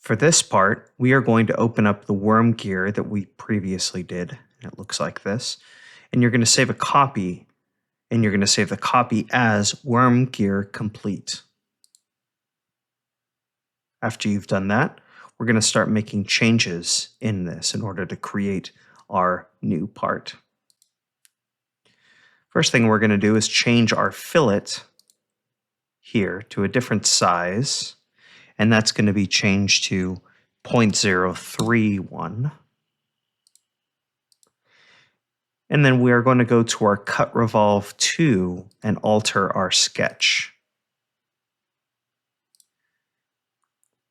For this part, we are going to open up the worm gear that we previously did. And it looks like this. And you're going to save a copy, and you're going to save the copy as worm gear complete. After you've done that, we're going to start making changes in this in order to create our new part. First thing we're going to do is change our fillet here to a different size, and that's going to be changed to 0.031. And then we are going to go to our Cut Revolve 2 and alter our sketch.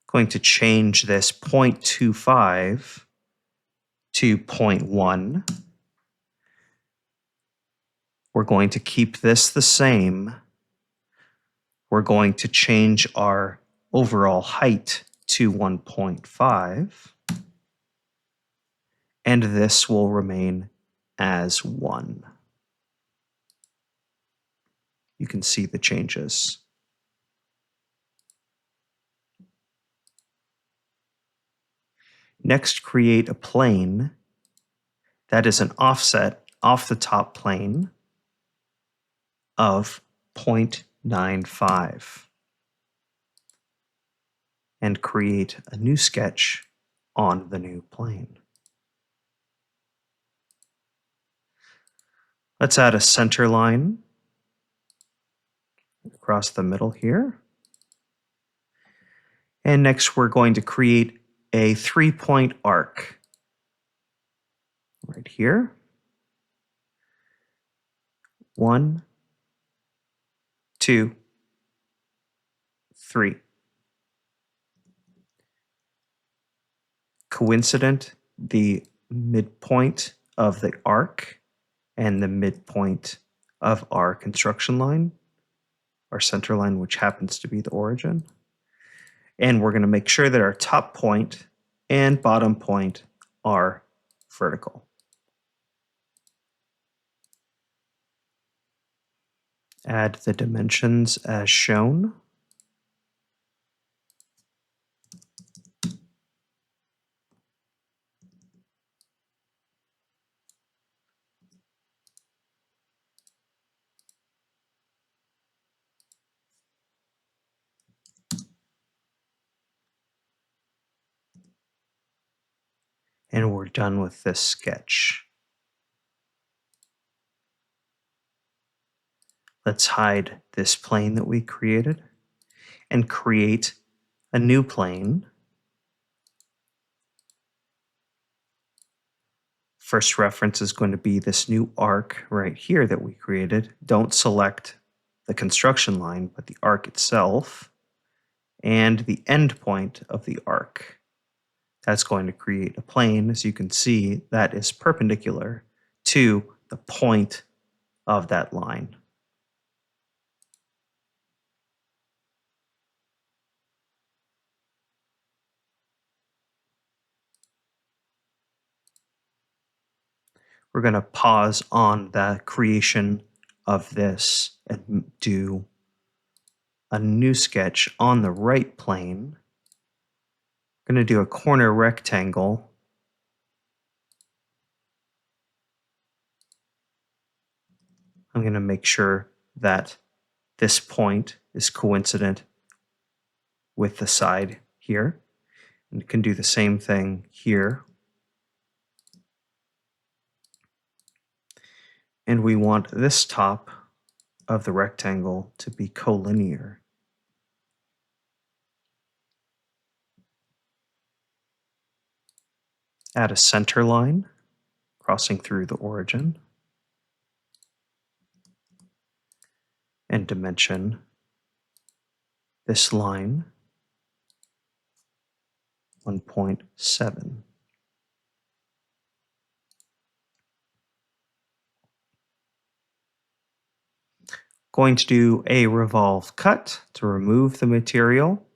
Going to change this 0.25 to 0.1. We're going to keep this the same. We're going to change our overall height to 1.5. And this will remain as 1. You can see the changes. Next, create a plane that is an offset off the top plane of 0.95. And create a new sketch on the new plane. Let's add a center line across the middle here. And next we're going to create a 3-point arc right here. 1, 2, 3. Coincident, the midpoint of the arc and the midpoint of our construction line, our center line, which happens to be the origin. And we're going to make sure that our top point and bottom point are vertical. Add the dimensions as shown. And we're done with this sketch. Let's hide this plane that we created and create a new plane. First reference is going to be this new arc right here that we created. Don't select the construction line, but the arc itself and the end point of the arc. That's going to create a plane, as you can see, that is perpendicular to the point of that line. We're going to pause on the creation of this and do a new sketch on the right plane. I'm going to do a corner rectangle. I'm going to make sure that this point is coincident with the side here. And can do the same thing here. And we want this top of the rectangle to be collinear. Add a center line crossing through the origin. And dimension this line 1.7. Going to do a revolve cut to remove the material.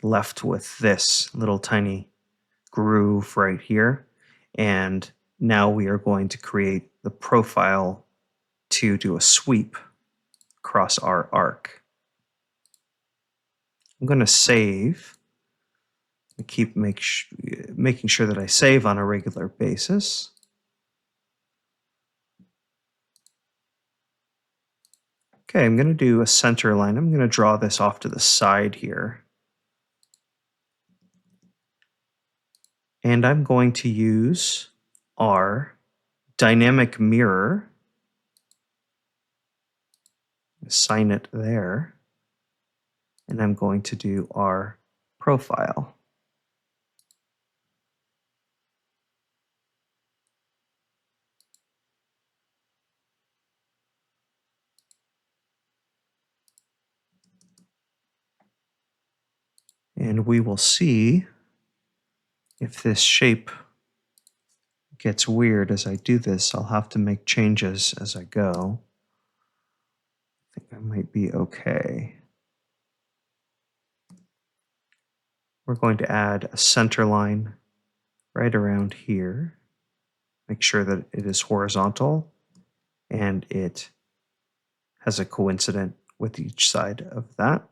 Left with this little tiny groove right here. And now we are going to create the profile to do a sweep across our arc. I'm going to save. Keep making sure that I save on a regular basis. Okay, I'm going to do a center line. I'm going to draw this off to the side here. And I'm going to use our dynamic mirror. Assign it there. And I'm going to do our profile. And we will see if this shape gets weird as I do this. I'll have to make changes as I go. I think I might be okay. We're going to add a center line right around here. Make sure that it is horizontal and it has a coincident with each side of that.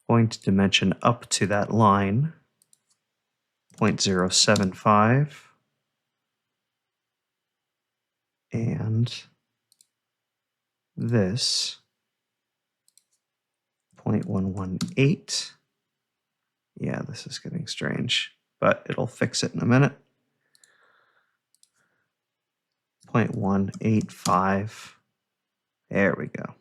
Going to dimension up to that line, 0.075, and this 0.118. Yeah, this is getting strange, but it'll fix it in a minute. 0.185. There we go.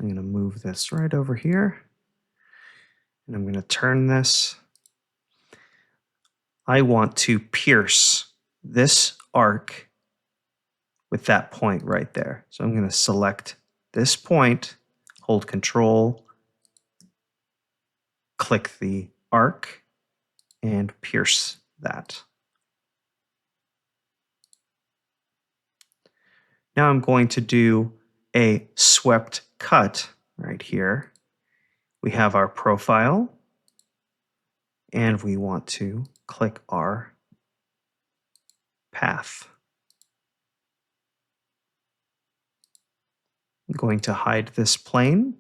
I'm going to move this right over here, and I'm going to turn this. I want to pierce this arc with that point right there. So I'm going to select this point, hold Control, click the arc, and pierce that. Now I'm going to do a swept cut right here. We have our profile, and we want to click our path. I'm going to hide this plane.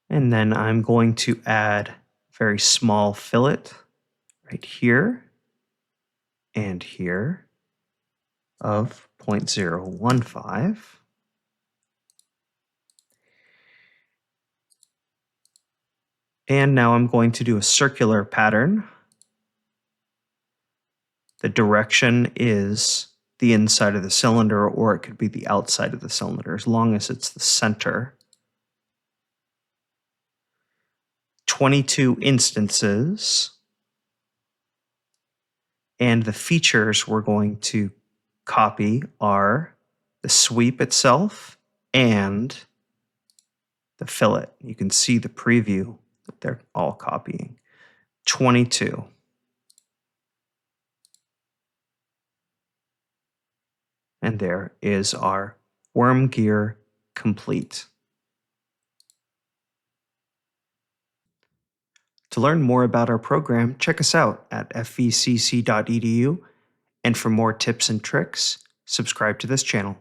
And then I'm going to add a very small fillet right here and here of 0.015. And now I'm going to do a circular pattern. The direction is the inside of the cylinder, or it could be the outside of the cylinder, as long as it's the center. 22 instances. And the features we're going to copy are the sweep itself and the fillet. You can see the preview that they're all copying. 22. And there is our worm gear complete. To learn more about our program, check us out at fvcc.edu, and for more tips and tricks, subscribe to this channel.